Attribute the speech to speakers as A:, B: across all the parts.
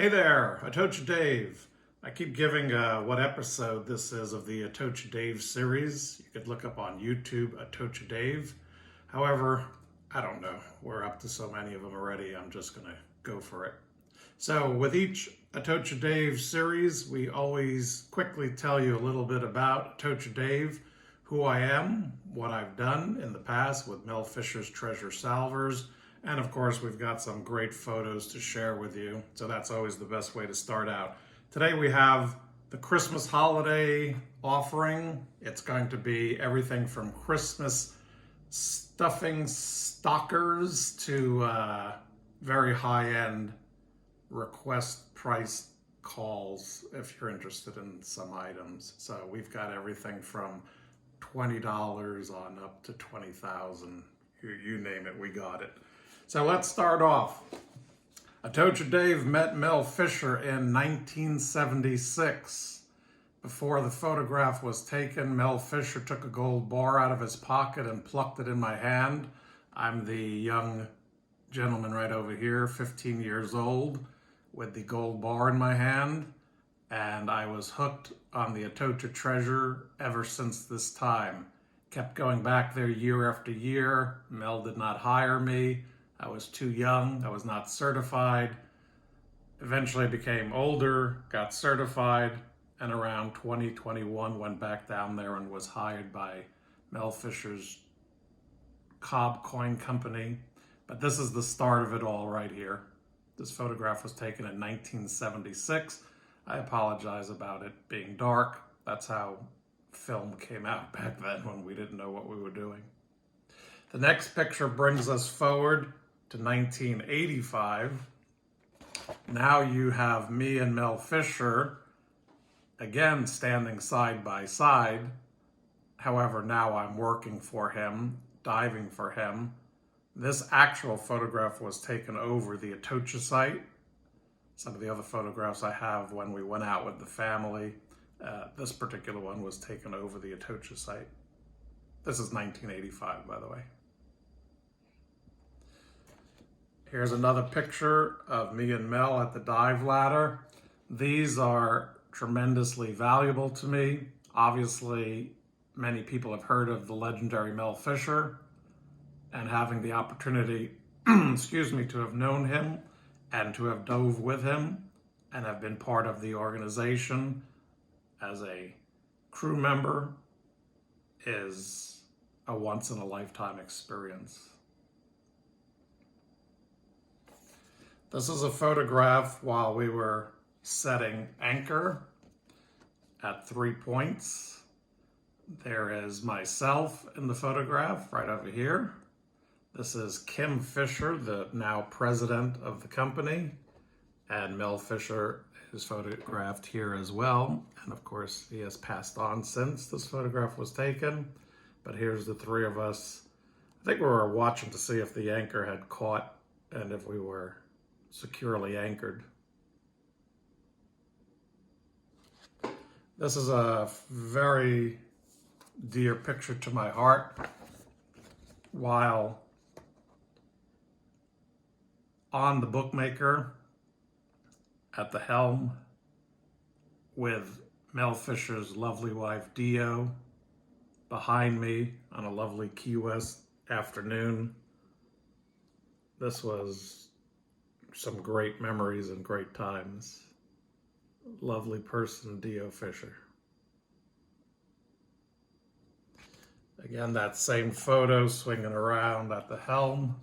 A: Hey there, Atocha Dave. I keep giving what episode this is of the Atocha Dave series. You could look up on YouTube, Atocha Dave. However, I don't know. We're up to so many of them already, I'm just going to go for it. So with each Atocha Dave series, we always quickly tell you a little bit about Atocha Dave, who I am, what I've done in the past with Mel Fisher's Treasure Salvers, and of course, we've got some great photos to share with you. So that's always the best way to start out. Today we have the Christmas holiday offering. It's going to be everything from Christmas stuffing stockers to very high-end request price calls if you're interested in some items. So we've got everything from $20 on up to $20,000. You name it, we got it. So let's start off. Atocha Dave met Mel Fisher in 1976. Before the photograph was taken, Mel Fisher took a gold bar out of his pocket and plucked it in my hand. I'm the young gentleman right over here, 15 years old, with the gold bar in my hand, and I was hooked on the Atocha treasure ever since this time. Kept going back there year after year. Mel did not hire me. I was too young, I was not certified. Eventually I became older, got certified, and around 2021 went back down there and was hired by Mel Fisher's Cobb Coin Company. But this is the start of it all right here. This photograph was taken in 1976. I apologize about it being dark. That's how film came out back then when we didn't know what we were doing. The next picture brings us forward to 1985. Now you have me and Mel Fisher again standing side by side. However, now I'm working for him, diving for him. This actual photograph was taken over the Atocha site. Some of the other photographs I have when we went out with the family. This particular one was taken over the Atocha site. This is 1985, by the way. Here's another picture of me and Mel at the dive ladder. These are tremendously valuable to me. Obviously, many people have heard of the legendary Mel Fisher, and having the opportunity, to have known him and to have dove with him and have been part of the organization as a crew member is a once-in-a-lifetime experience. This is a photograph while we were setting anchor at 3 points. There is myself in the photograph right over here. This is Kim Fisher, the now president of the company, and Mel Fisher is photographed here as well. And of course, he has passed on since this photograph was taken. But here's the three of us. I think we were watching to see if the anchor had caught and if we were securely anchored. This is a very dear picture to my heart. While on the bookmaker at the helm with Mel Fisher's lovely wife Dio behind me on a lovely Key West afternoon. This was some great memories and great times. Lovely person, Dio Fisher. Again, that same photo swinging around at the helm.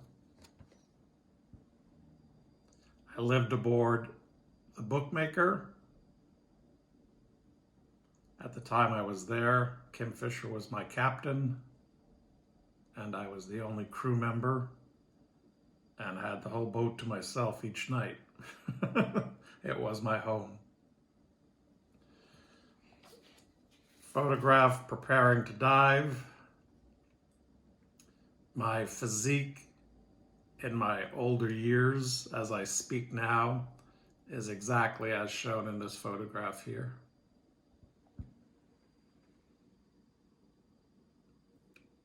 A: I lived aboard the bookmaker. At the time I was there, Kim Fisher was my captain, and I was the only crew member and had the whole boat to myself each night. It was my home. Photograph preparing to dive. My physique in my older years, as I speak now, is exactly as shown in this photograph here.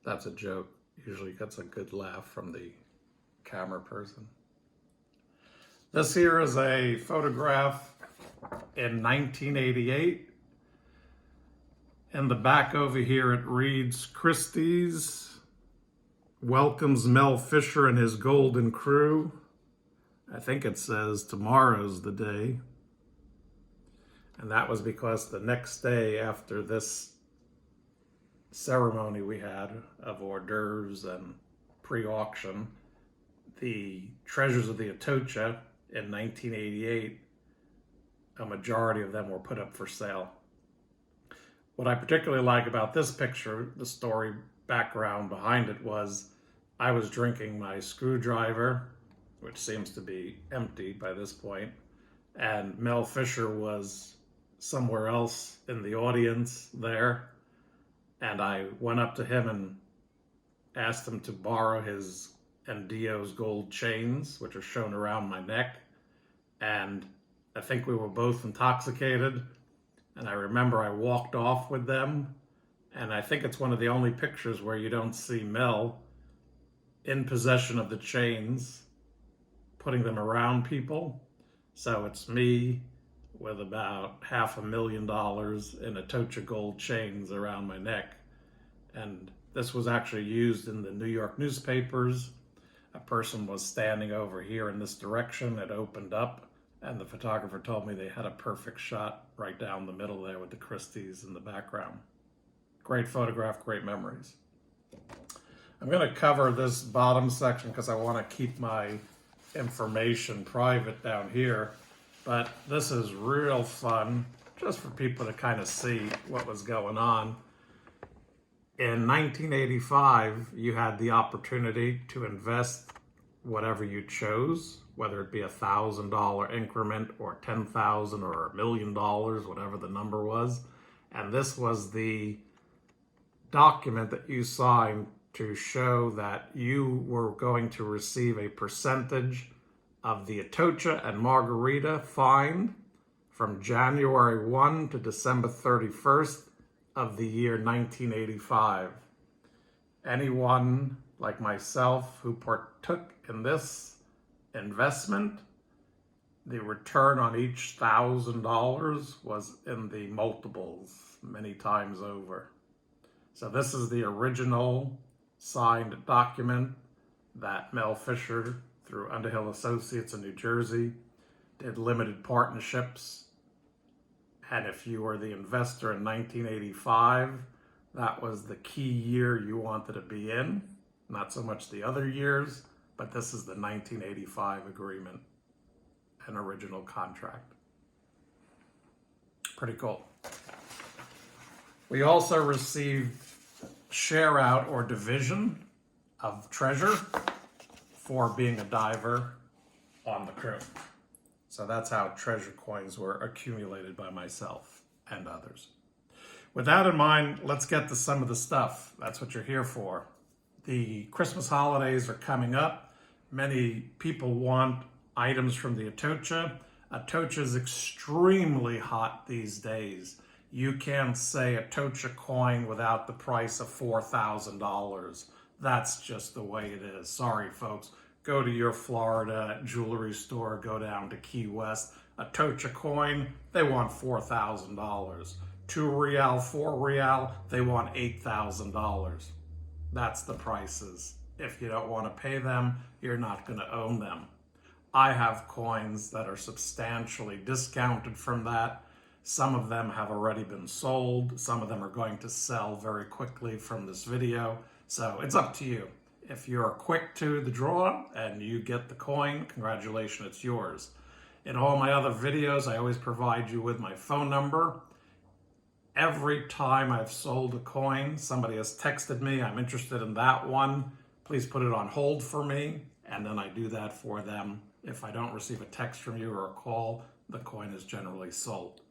A: That's a joke. Usually gets a good laugh from the camera person. This here is a photograph in 1988. In the back over here it reads, Christie's welcomes Mel Fisher and his golden crew. I think it says tomorrow's the day. And that was because the next day after this ceremony we had of hors d'oeuvres and pre-auction, the treasures of the Atocha in 1988, a majority of them were put up for sale. What I particularly like about this picture, the story background behind it, was I was drinking my screwdriver, which seems to be empty by this point, and Mel Fisher was somewhere else in the audience there, and I went up to him and asked him to borrow his and Dio's gold chains, which are shown around my neck, and I think we were both intoxicated, and I remember I walked off with them, and I think it's one of the only pictures where you don't see Mel in possession of the chains, putting them around people. So it's me with about $500,000 in Atocha gold chains around my neck. And this was actually used in the New York newspapers. A person was standing over here in this direction. It opened up, and the photographer told me they had a perfect shot right down the middle there with the Christies in the background. Great photograph, great memories. I'm going to cover this bottom section because I want to keep my information private down here, but this is real fun just for people to kind of see what was going on. In 1985, you had the opportunity to invest whatever you chose, whether it be $1,000 increment or $10,000 or $1 million, whatever the number was. And this was the document that you signed to show that you were going to receive a percentage of the Atocha and Margarita find from January 1 to December 31st of the year 1985. Anyone like myself who partook in this investment, the return on each $1,000 was in the multiples, many times over. So this is the original signed document that Mel Fisher, through Underhill Associates in New Jersey, did limited partnerships. And if you were the investor in 1985, that was the key year you wanted to be in. Not so much the other years, but this is the 1985 agreement, an original contract. Pretty cool. We also received share out or division of treasure for being a diver on the crew. So that's how treasure coins were accumulated by myself and others. With that in mind, let's get to some of the stuff. That's what you're here for. The Christmas holidays are coming up. Many people want items from the Atocha. Atocha is extremely hot these days. You can't say Atocha coin without the price of $4,000. That's just the way it is. Sorry, folks. Go to your Florida jewelry store, go down to Key West. Atocha coin, they want $4,000. 2 real, 4 real, they want $8,000. That's the prices. If you don't want to pay them, you're not going to own them. I have coins that are substantially discounted from that. Some of them have already been sold. Some of them are going to sell very quickly from this video. So it's up to you. If you're quick to the draw and you get the coin, congratulations, it's yours. In all my other videos, I always provide you with my phone number. Every time I've sold a coin, somebody has texted me, I'm interested in that one. Please put it on hold for me, and then I do that for them. If I don't receive a text from you or a call, the coin is generally sold.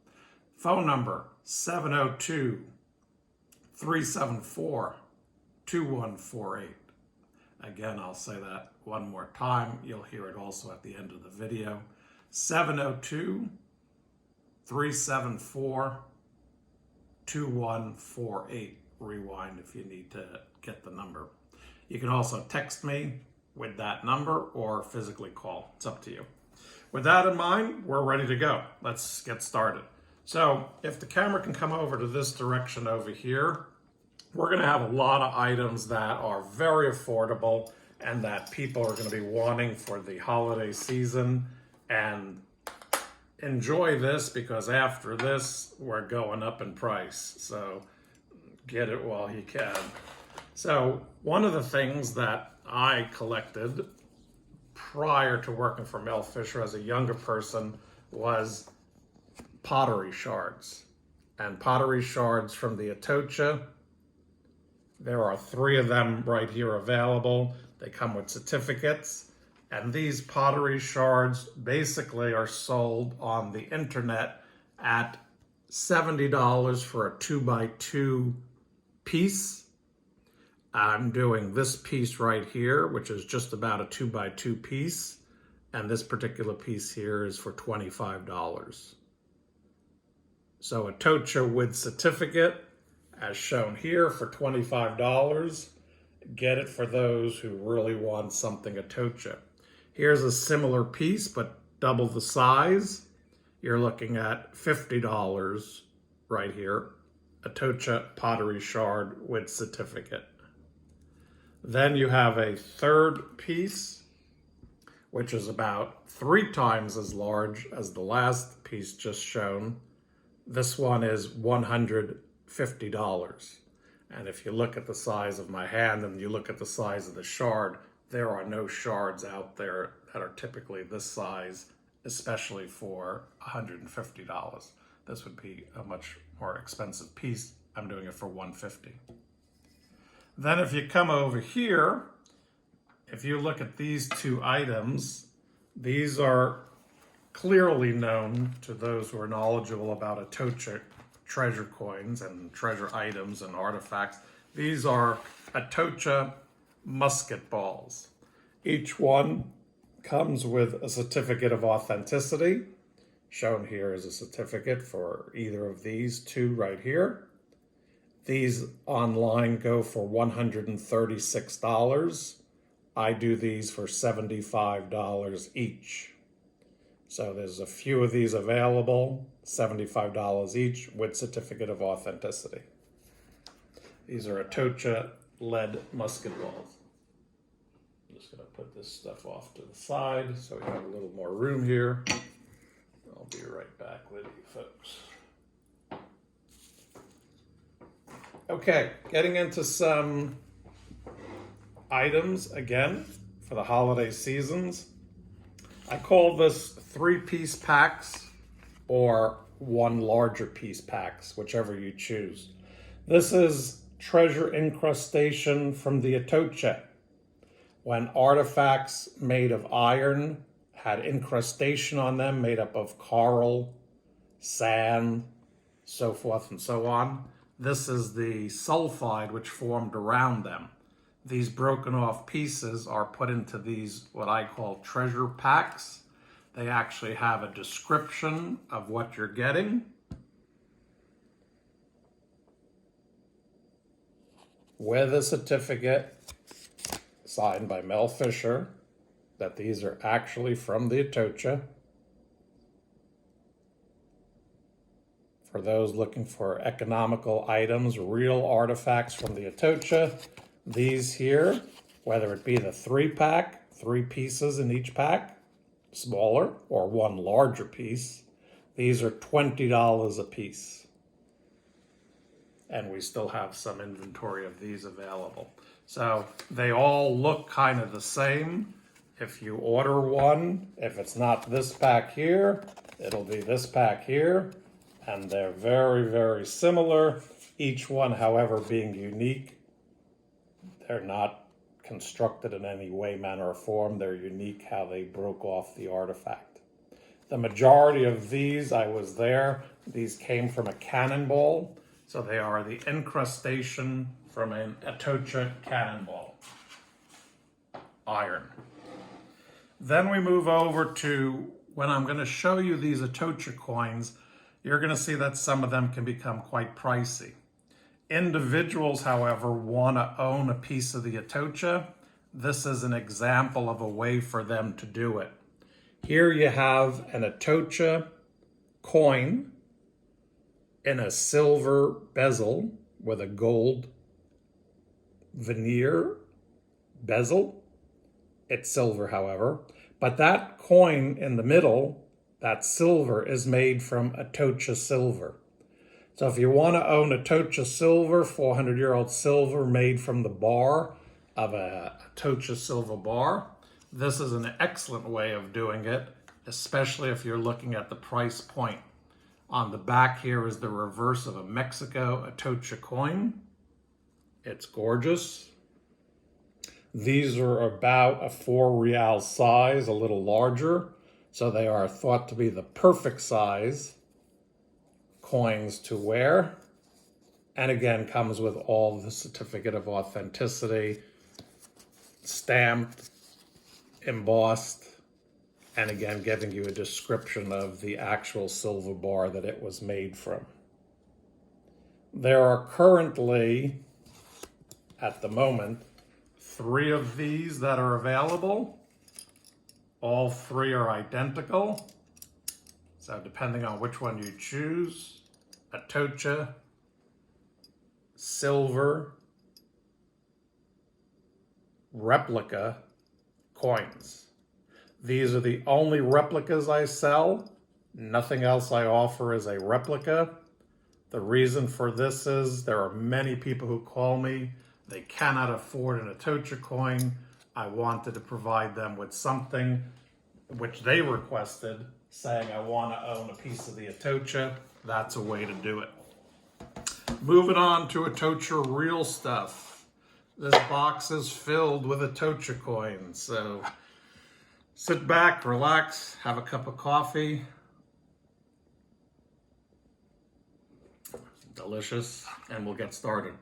A: Phone number, 702-374-2148. Again, I'll say that one more time. You'll hear it also at the end of the video. 702-374-2148. Rewind if you need to get the number. You can also text me with that number or physically call. It's up to you. with that in mind, we're ready to go. Let's get started. So if the camera can come over to this direction over here, we're going to have a lot of items that are very affordable and that people are going to be wanting for the holiday season. And enjoy this, because after this, we're going up in price. So get it while you can. So one of the things that I collected prior to working for Mel Fisher as a younger person was pottery shards. And pottery shards from the Atocha. There are 3 of them right here available. They come with certificates. And these pottery shards basically are sold on the internet at $70 for a 2x2 piece. I'm doing this piece right here, which is just about a 2x2 piece. And this particular piece here is for $25. So a Atocha with certificate, as shown here, for $25. Get it for those who really want something Atocha. Here's a similar piece, but double the size. You're looking at $50 right here. Atocha pottery shard with certificate. Then you have a third piece, which is about 3 times as large as the last piece just shown. This one is $150. And if you look at the size of my hand and you look at the size of the shard, there are no shards out there that are typically this size, especially for $150. This would be a much more expensive piece. I'm doing it for $150. Then if you come over here, if you look at these 2 items, these are clearly known to those who are knowledgeable about Atocha treasure coins and treasure items and artifacts. These are Atocha musket balls. Each one comes with a certificate of authenticity. Shown here is a certificate for either of these 2 right here. These online go for $136. I do these for $75 each. So there's a few of these available, $75 each with certificate of authenticity. These are Atocha lead musket balls. I'm just going to put this stuff off to the side so we have a little more room here. I'll be right back with you folks. Okay, getting into some items again for the holiday seasons. I call this 3-piece packs or 1 larger piece packs, whichever you choose. This is treasure incrustation from the Atocha. When artifacts made of iron had incrustation on them made up of coral, sand, so forth and so on. This is the sulfide which formed around them. These broken off pieces are put into these, what I call treasure packs. They actually have a description of what you're getting. With a certificate signed by Mel Fisher that these are actually from the Atocha. For those looking for economical items, real artifacts from the Atocha, these here, whether it be the 3-pack, 3 pieces in each pack, smaller, or 1 larger piece, these are $20 a piece. And we still have some inventory of these available. So they all look kind of the same. If you order one, if it's not this pack here, it'll be this pack here. And they're very, very similar. Each one, however, being unique. They're not constructed in any way, manner, or form. They're unique how they broke off the artifact. The majority of these, I was there, these came from a Cannonball. So they are the incrustation from an Atocha Cannonball. Iron. Then we move over to, when I'm going to show you these Atocha coins, you're going to see that some of them can become quite pricey. Individuals, however, want to own a piece of the Atocha. This is an example of a way for them to do it. Here you have an Atocha coin in a silver bezel with a gold veneer bezel. It's silver, however. But that coin in the middle, that silver, is made from Atocha silver. So if you want to own Atocha silver, 400-year-old silver made from the bar of a Atocha silver bar, this is an excellent way of doing it, especially if you're looking at the price point. On the back here is the reverse of a Mexico Atocha coin. It's gorgeous. These are about a 4 real size, a little larger, so they are thought to be the perfect size coins to wear. And again, comes with all the certificate of authenticity, stamped, embossed, and again, giving you a description of the actual silver bar that it was made from. There are currently, at the moment, 3 of these that are available. All 3 are identical. So depending on which one you choose, Atocha, silver, replica coins. These are the only replicas I sell. Nothing else I offer is a replica. The reason for this is there are many people who call me. They cannot afford an Atocha coin. I wanted to provide them with something which they requested, saying I want to own a piece of the Atocha. That's a way to do it. Moving on to Atocha real stuff. This box is filled with Atocha coins. So sit back, relax, have a cup of coffee. Delicious, and we'll get started.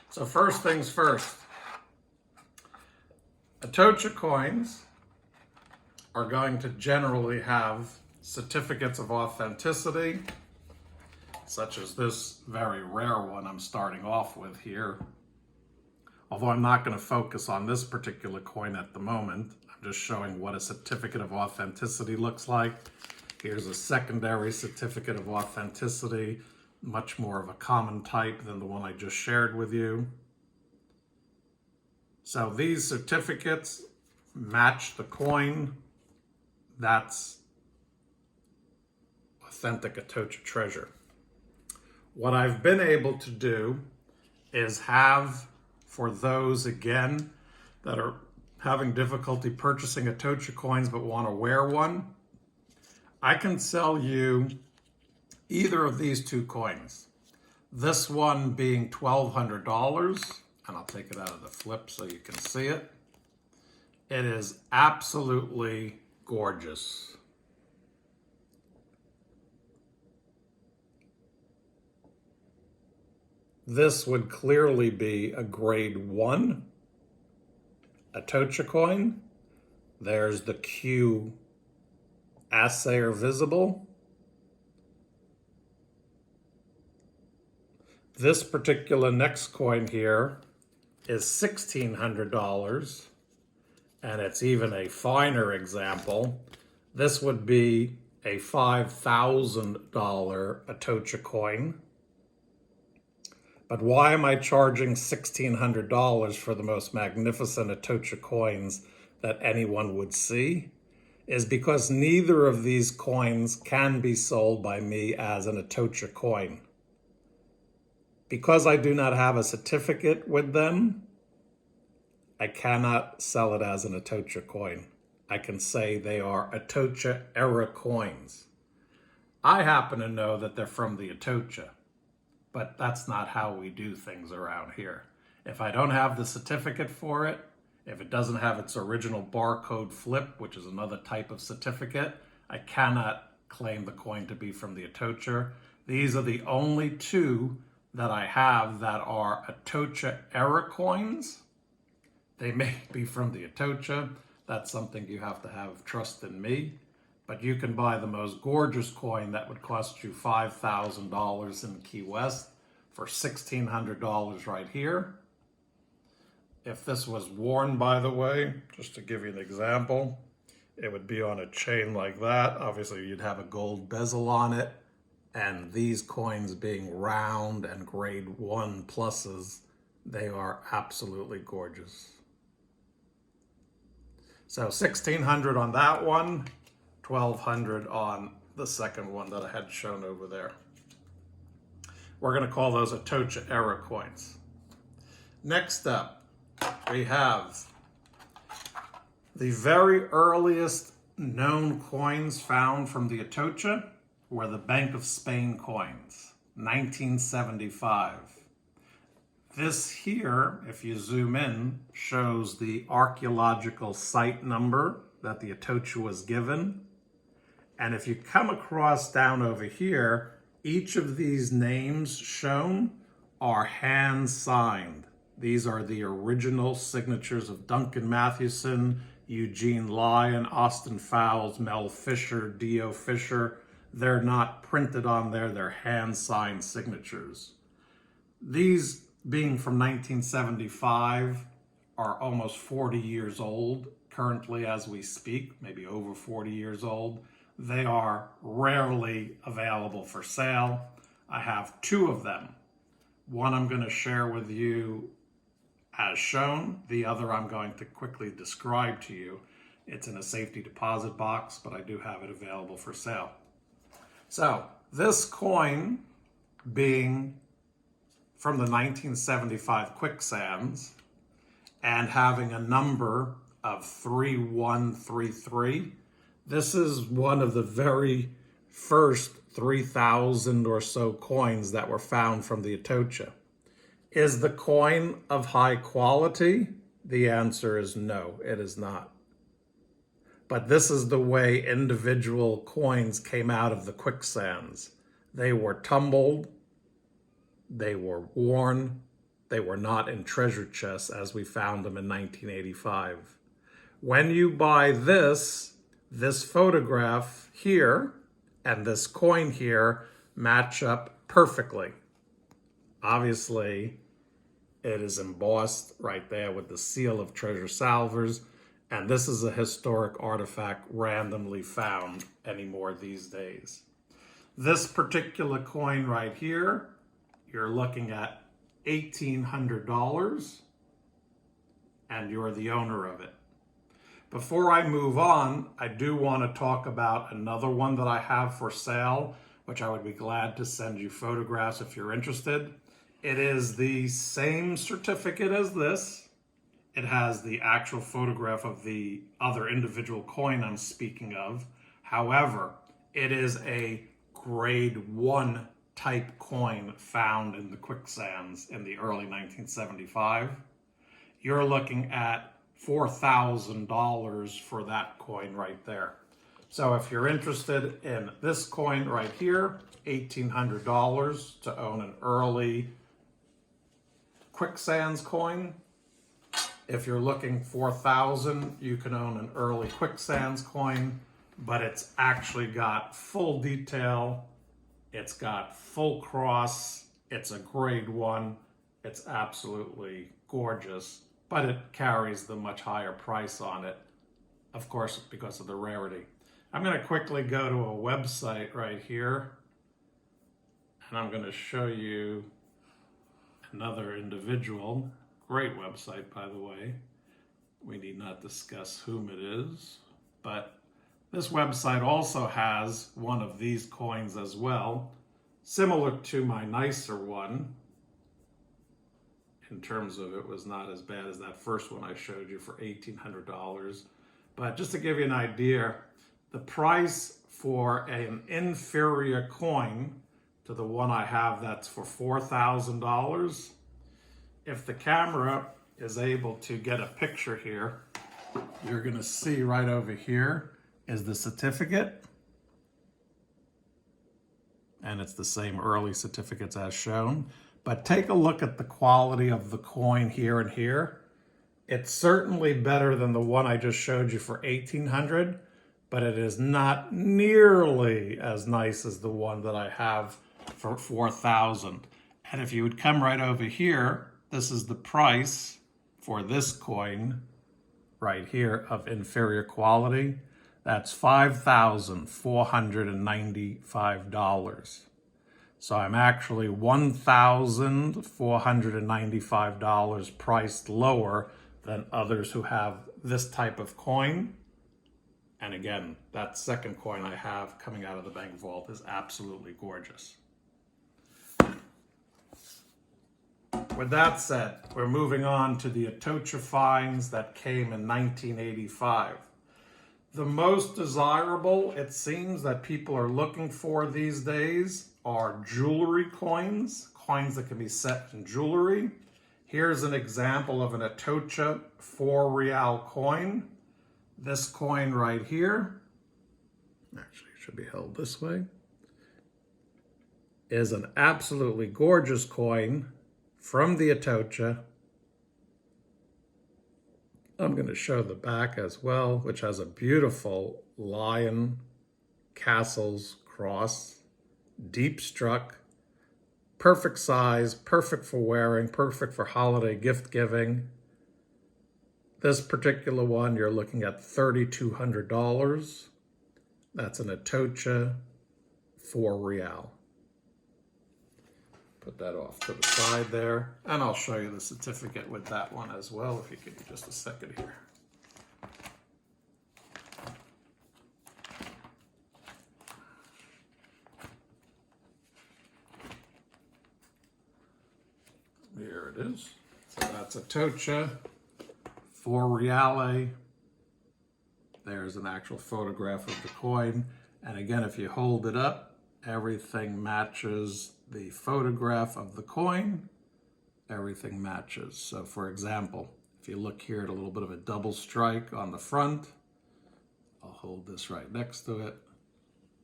A: So first things first, Atocha coins are going to generally have certificates of authenticity, such as this very rare one I'm starting off with here. Although I'm not going to focus on this particular coin at the moment, I'm just showing what a certificate of authenticity looks like. Here's a secondary certificate of authenticity, much more of a common type than the one I just shared with you. So these certificates match the coin. That's authentic Atocha treasure. What I've been able to do is have, for those again that are having difficulty purchasing Atocha coins but want to wear one, I can sell you either of these 2 coins. This one being $1,200, and I'll take it out of the flip so you can see it. It is absolutely gorgeous. This would clearly be a grade 1 Atocha coin. There's the Q assayer visible. This particular next coin here is $1,600, and it's even a finer example. This would be a $5,000 Atocha coin. But why am I charging $1,600 for the most magnificent Atocha coins that anyone would see? Is because neither of these coins can be sold by me as an Atocha coin. Because I do not have a certificate with them, I cannot sell it as an Atocha coin. I can say they are Atocha era coins. I happen to know that they're from the Atocha, but that's not how we do things around here. If I don't have the certificate for it, if it doesn't have its original barcode flip, which is another type of certificate, I cannot claim the coin to be from the Atocha. These are the only 2 that I have that are Atocha era coins. They may be from the Atocha. That's something you have to have trust in me. But you can buy the most gorgeous coin that would cost you $5,000 in Key West for $1,600 right here. If this was worn, by the way, just to give you an example, It would be on a chain like that. Obviously, you'd have a gold bezel on it. And these coins being round and grade 1 pluses, they are absolutely gorgeous. So $1,600 on that one, $1,200 on the second one that I had shown over there. We're going to call those Atocha era coins. Next up, we have the very earliest known coins found from the Atocha were the Bank of Spain coins, 1975. This here, if you zoom in, shows the archaeological site number that the Atocha was given. And if you come across down over here, each of these names shown are hand signed. These are the original signatures of Duncan Mathewson, Eugene Lyon, Austin Fowles, Mel Fisher, D.O. Fisher. They're not printed on there, they're hand-signed signatures. These, being from 1975, are almost 40 years old currently as we speak, maybe over 40 years old. They are rarely available for sale. I have 2 of them. One I'm going to share with you as shown. The other I'm going to quickly describe to you. It's in a safety deposit box, but I do have it available for sale. So this coin being from the 1975 Quicksands and having a number of 3133, this is one of the very first 3,000 or so coins that were found from the Atocha. Is the coin of high quality? The answer is no, it is not. But this is the way individual coins came out of the Quicksands. They were tumbled, they were worn, they were not in treasure chests as we found them in 1985. When you buy this photograph here and this coin here match up perfectly. Obviously, it is embossed right there with the seal of Treasure Salvers, and this is a historic artifact randomly found anymore these days. This particular coin right here, you're looking at $1,800, and you're the owner of it. Before I move on, I do want to talk about another one that I have for sale, which I would be glad to send you photographs if you're interested. It is the same certificate as this. It has the actual photograph of the other individual coin I'm speaking of. However, it is a grade 1 type coin found in the Quicksands in the early 1975. You're looking at $4,000 for that coin right there. So if you're interested in this coin right here, $1,800 to own an early Quicksands coin. If you're looking for $4,000, you can own an early Quicksands coin, but it's actually got full detail. It's got full cross. It's a grade 1. It's absolutely gorgeous, but it carries the much higher price on it, of course, because of the rarity. I'm going to quickly go to a website right here, and I'm going to show you another individual. Great website, by the way. We need not discuss whom it is, but this website also has one of these coins as well, similar to my nicer one. In terms of it was not as bad as that first one I showed you for $1,800. But just to give you an idea, the price for an inferior coin to the one I have that's for $4,000, if the camera is able to get a picture here, you're going to see right over here is the certificate. And it's the same early certificates as shown. But take a look at the quality of the coin here and here. It's certainly better than the one I just showed you for $1,800, but it is not nearly as nice as the one that I have for $4,000. And if you would come right over here, this is the price for this coin right here of inferior quality. That's $5,495. So I'm actually $1,495 priced lower than others who have this type of coin. And again, that second coin I have coming out of the bank vault is absolutely gorgeous. With that said, we're moving on to the Atocha finds that came in 1985. The most desirable, it seems, that people are looking for these days are jewelry coins, coins that can be set in jewelry. Here's an example of an Atocha 4 real coin. This coin right here, actually it should be held this way, is an absolutely gorgeous coin from the Atocha. I'm going to show the back as well, which has a beautiful lion, castles, cross, deep struck, perfect size, perfect for wearing, perfect for holiday gift giving. This particular one, you're looking at $3,200. That's an Atocha 4 real. Put that off to the side there, and I'll show you the certificate with that one as well, if you give me just a second here. Here it is. So that's Atocha 4 reale. There's an actual photograph of the coin. And again, if you hold it up, everything matches the photograph of the coin. Everything matches. So for example, if you look here at a little bit of a double strike on the front, I'll hold this right next to it.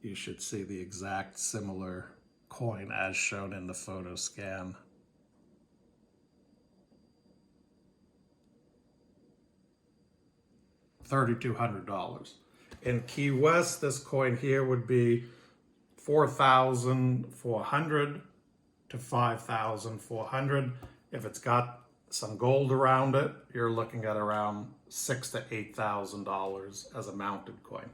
A: You should see the exact similar coin as shown in the photo scan. $3,200. In Key West, this coin here would be $4,400 to $5,400. If it's got some gold around it, you're looking at around $6,000 to $8,000 as a mounted coin.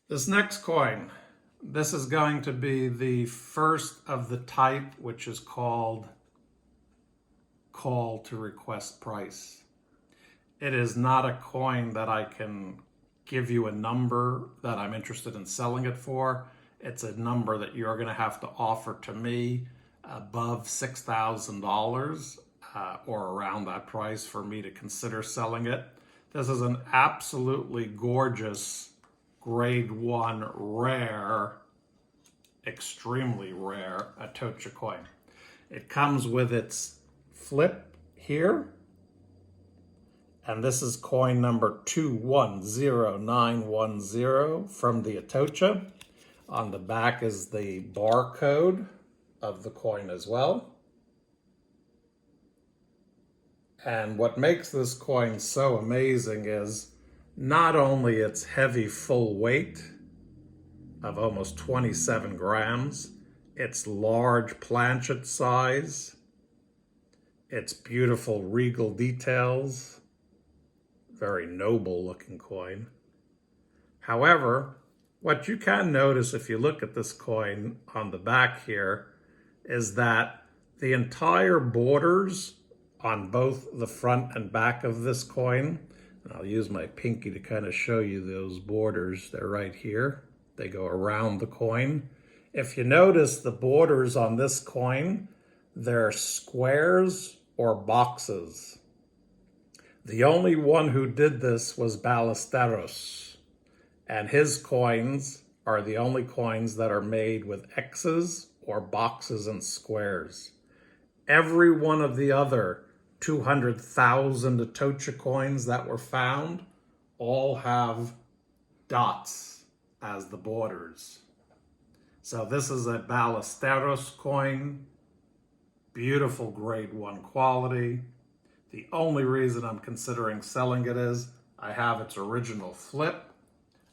A: This next coin, this is going to be the first of the type, which is called call to request price. It is not a coin that I can give you a number that I'm interested in selling it for. It's a number that you're going to have to offer to me above $6,000 or around that price for me to consider selling it. This is an absolutely gorgeous grade 1 rare, extremely rare Atocha coin. It comes with its flip here. And this is coin number 210910 from the Atocha. On the back is the barcode of the coin as well. And what makes this coin so amazing is not only its heavy full weight of almost 27 grams, its large planchet size, its beautiful regal details, very noble looking coin. However, what you can notice if you look at this coin on the back here is that the entire borders on both the front and back of this coin, and I'll use my pinky to kind of show you those borders, they're right here. They go around the coin. If you notice the borders on this coin, they're squares or boxes. The only one who did this was Ballasteros, and his coins are the only coins that are made with X's or boxes and squares. Every one of the other 200,000 Atocha coins that were found all have dots as the borders. So this is a Ballasteros coin, beautiful grade 1 quality. The only reason I'm considering selling it is I have its original flip.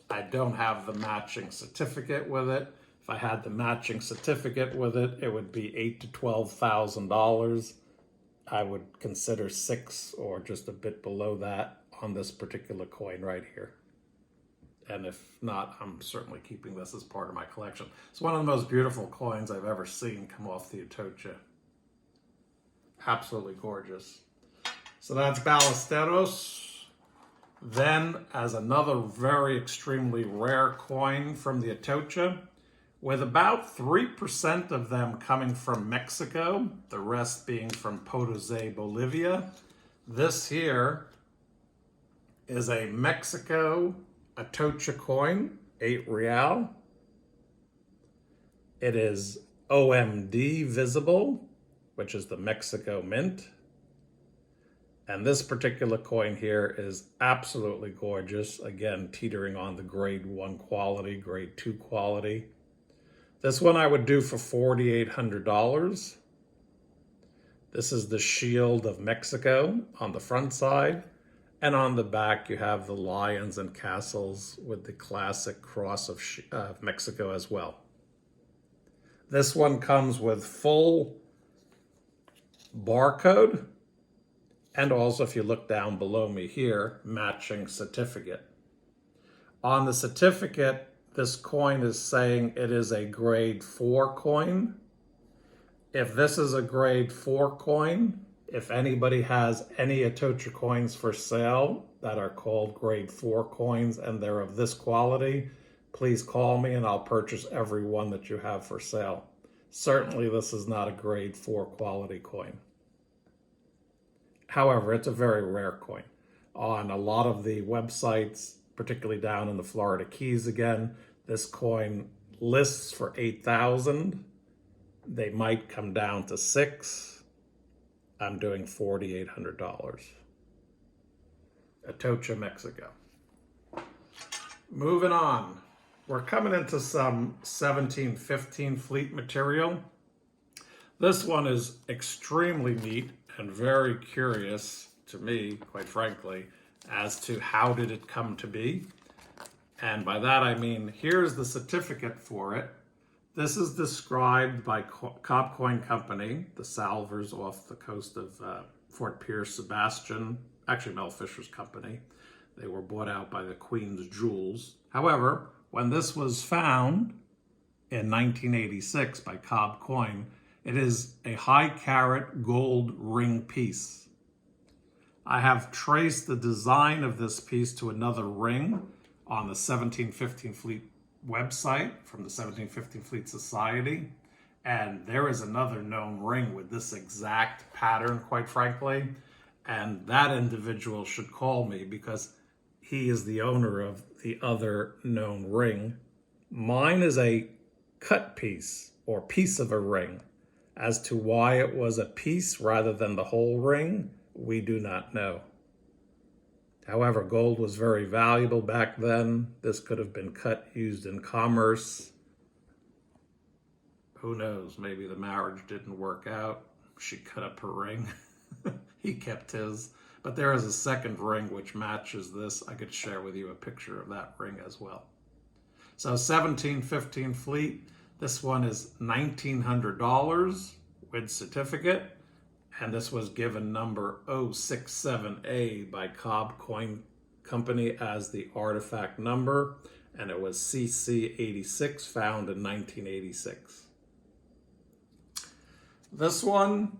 A: I don't have the matching certificate with it. If I had the matching certificate with it, it would be $8,000 to $12,000. I would consider $6,000 or just a bit below that on this particular coin right here. And if not, I'm certainly keeping this as part of my collection. It's one of the most beautiful coins I've ever seen come off the Atocha. Absolutely gorgeous. So that's Ballasteros. Then, as another very extremely rare coin from the Atocha, with about 3% of them coming from Mexico, the rest being from Pottery, Bolivia. This here is a Mexico Atocha coin, 8 real. It is OMD visible, which is the Mexico Mint. And this particular coin here is absolutely gorgeous. Again, teetering on the grade 1 quality, grade 2 quality. This one I would do for $4,800. This is the shield of Mexico on the front side. And on the back, you have the lions and castles with the classic cross of Mexico as well. This one comes with full barcode. And also, if you look down below me here, matching certificate. On the certificate, this coin is saying it is a grade 4 coin. If this is a grade 4 coin, if anybody has any Atocha coins for sale that are called grade 4 coins and they're of this quality, please call me and I'll purchase every one that you have for sale. Certainly, this is not a grade 4 quality coin. However, it's a very rare coin. On a lot of the websites, particularly down in the Florida Keys again, this coin lists for $8,000. They might come down to $6,000. I'm doing $4,800. Atocha, Mexico. Moving on. We're coming into some 1715 fleet material. This one is extremely neat and very curious to me, quite frankly, as to how did it come to be. And by that I mean, here's the certificate for it. This is described by Cobb Coin Company, the salvers off the coast of Fort Pierce, Sebastian, actually Mel Fisher's company. They were bought out by the Queen's Jewels. However, when this was found in 1986 by Cobb Coin, it is a high carat gold ring piece. I have traced the design of this piece to another ring on the 1715 Fleet website from the 1715 Fleet Society. And there is another known ring with this exact pattern, quite frankly. And that individual should call me because he is the owner of the other known ring. Mine is a cut piece or piece of a ring. As to why it was a piece rather than the whole ring, we do not know. However, gold was very valuable back then. This could have been cut, used in commerce. Who knows? Maybe the marriage didn't work out. She cut up her ring. He kept his. But there is a second ring which matches this. I could share with you a picture of that ring as well. So 1715 Fleet. This one is $1,900 with certificate, and this was given number 067A by Cobb Coin Company as the artifact number, and it was CC86, found in 1986. This one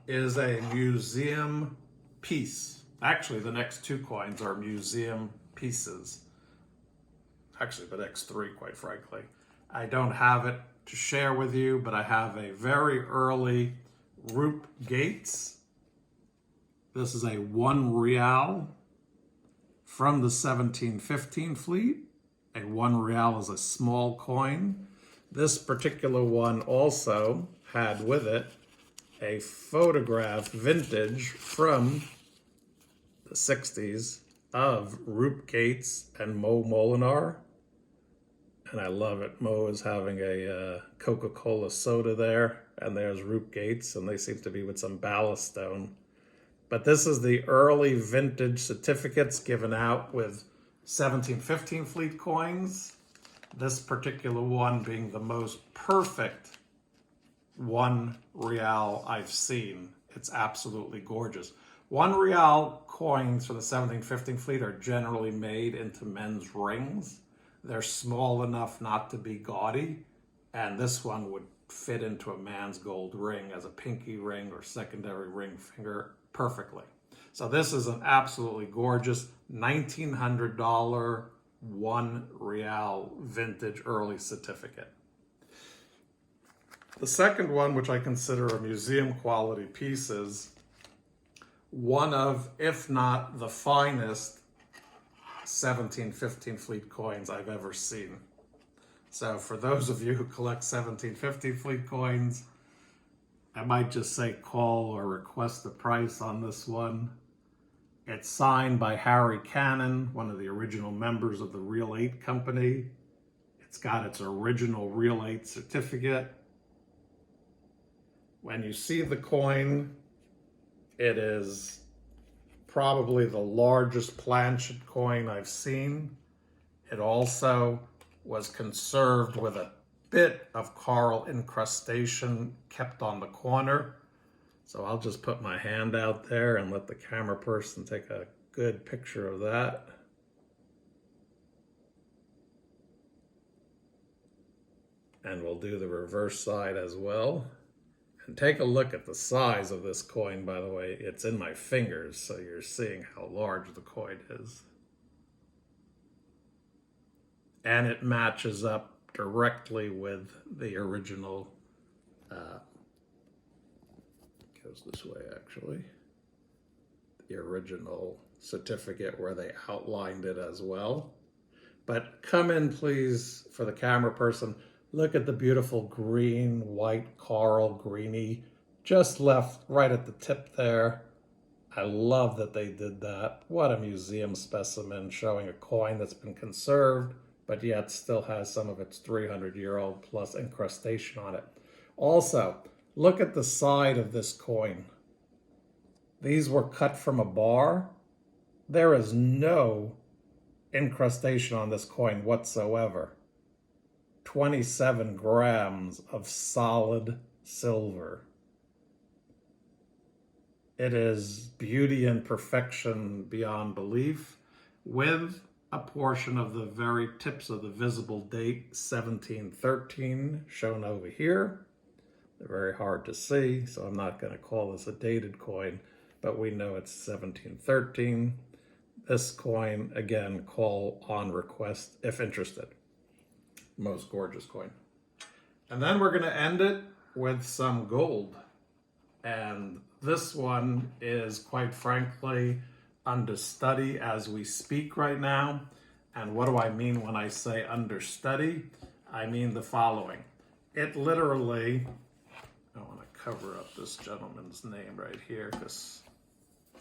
A: is a museum piece. Actually, the next two coins are museum pieces. Actually, the next three, quite frankly. I don't have it to share with you, but I have a very early Roop Gates. This is a 1 real from the 1715 fleet. A 1 real is a small coin. This particular one also had with it a photograph vintage from the 60s of Roop Gates and Mo Molinar. And I love it. Mo is having a Coca-Cola soda there, and there's Roop Gates, and they seem to be with some ballast stone. But this is the early vintage certificates given out with 1715 fleet coins. This particular one being the most perfect 1 real I've seen. It's absolutely gorgeous. 1 real coins for the 1715 fleet are generally made into men's rings. They're small enough not to be gaudy, and this one would fit into a man's gold ring as a pinky ring or secondary ring finger perfectly. So this is an absolutely gorgeous $1,900 1 real vintage early certificate. The second one, which I consider a museum quality piece, is one of, if not the finest 1715 fleet coins I've ever seen. So for those of you who collect 1715 fleet coins, I might just say call or request the price on this one. It's signed by Harry Cannon, one of the original members of the Real 8 company. It's got its original Real 8 certificate. When you see the coin, it is probably the largest planchet coin I've seen. It also was conserved with a bit of coral incrustation kept on the corner. So I'll just put my hand out there and let the camera person take a good picture of that. And we'll do the reverse side as well. And take a look at the size of this coin, by the way. It's in my fingers, so you're seeing how large the coin is. And it matches up directly with the original, goes this way actually, the original certificate where they outlined it as well. But come in please, for the camera person, look at the beautiful green, white, coral, greeny, just left right at the tip there. I love that they did that. What a museum specimen, showing a coin that's been conserved, but yet still has some of its 300-year-old plus incrustation on it. Also, look at the side of this coin. These were cut from a bar. There is no incrustation on this coin whatsoever. 27 grams of solid silver. It is beauty and perfection beyond belief, with a portion of the very tips of the visible date 1713 shown over here. They're very hard to see, so I'm not going to call this a dated coin, but we know it's 1713. This coin, again, call on request if interested. Most gorgeous coin. And then we're going to end it with some gold. And this one is, quite frankly, understudy as we speak right now. And what do I mean when I say understudy? I mean the following. It literally, I want to cover up this gentleman's name right here because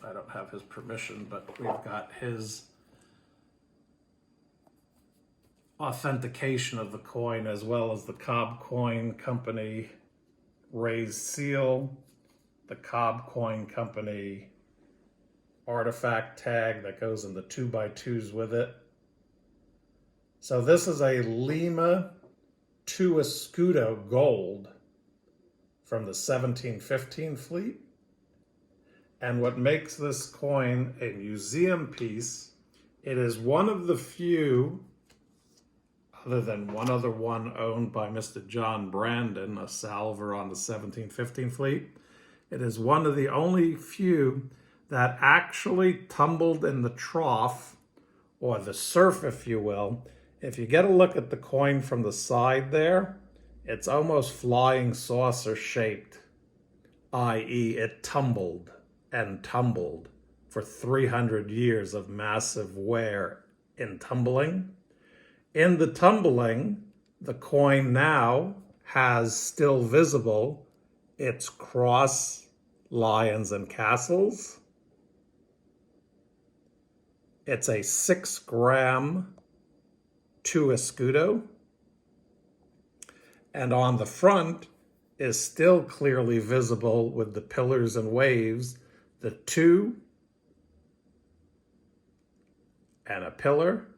A: I don't have his permission, but we've got his authentication of the coin, as well as the Cobb Coin Company raised seal, the Cobb Coin Company artifact tag that goes in the 2x2s with it. So this is a Lima to Escudo gold from the 1715 fleet. And what makes this coin a museum piece, it is one of the few, other than one other one owned by Mr. John Brandon, a salver on the 1715 fleet, it is one of the only few that actually tumbled in the trough, or the surf, if you will. If you get a look at the coin from the side there, it's almost flying saucer shaped, i.e. it tumbled and tumbled for 300 years of massive wear in tumbling. In the tumbling, the coin now has still visible its cross, lions, and castles. It's a 6-gram to Escudo. And on the front is still clearly visible with the pillars and waves, the 2 and a pillar.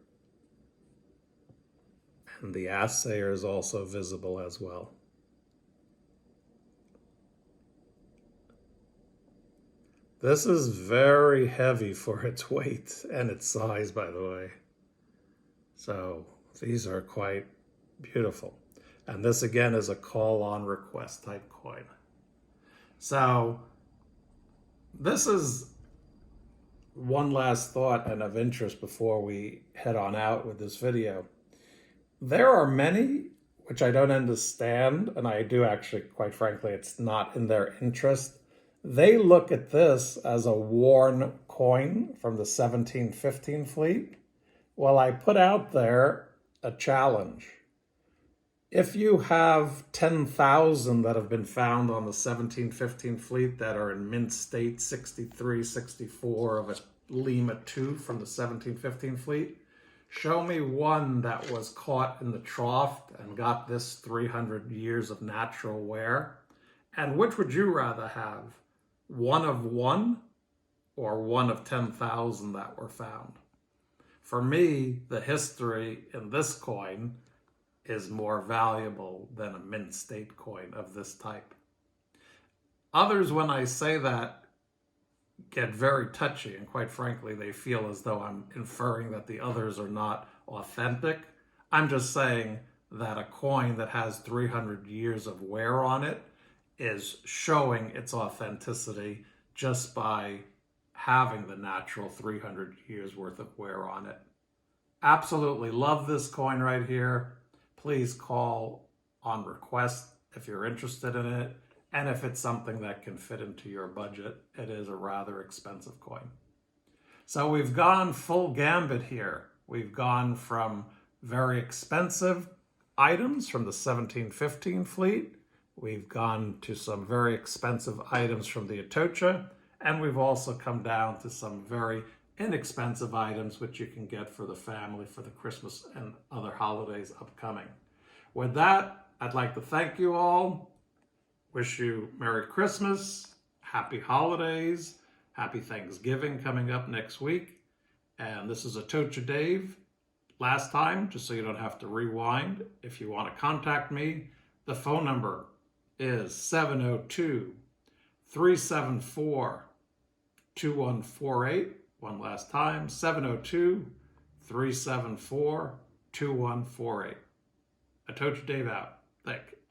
A: And the assayer is also visible as well. This is very heavy for its weight and its size, by the way. So these are quite beautiful. And this again is a call on request type coin. So this is one last thought and of interest before we head on out with this video. There are many which I don't understand, and I do actually, quite frankly, it's not in their interest. They look at this as a worn coin from the 1715 fleet. Well, I put out there a challenge. If you have 10,000 that have been found on the 1715 fleet that are in mint state 63, 64 of a Lima 2 from the 1715 fleet, show me one that was caught in the trough and got this 300 years of natural wear. And which would you rather have? One of one or one of 10,000 that were found? For me, the history in this coin is more valuable than a mint state coin of this type. Others, when I say that, get very touchy, and quite frankly, they feel as though I'm inferring that the others are not authentic. I'm just saying that a coin that has 300 years of wear on it is showing its authenticity just by having the natural 300 years worth of wear on it. Absolutely love this coin right here. Please call on request if you're interested in it. And if it's something that can fit into your budget, it is a rather expensive coin. So we've gone full gambit here. We've gone from very expensive items from the 1715 fleet. We've gone to some very expensive items from the Atocha. And we've also come down to some very inexpensive items which you can get for the family for the Christmas and other holidays upcoming. With that, I'd like to thank you all. Wish you Merry Christmas, Happy Holidays, Happy Thanksgiving coming up next week. And this is Atocha Dave. Last time, just so you don't have to rewind, if you want to contact me, the phone number is 702-374-2148. One last time, 702-374-2148. Atocha Dave out. Thank you.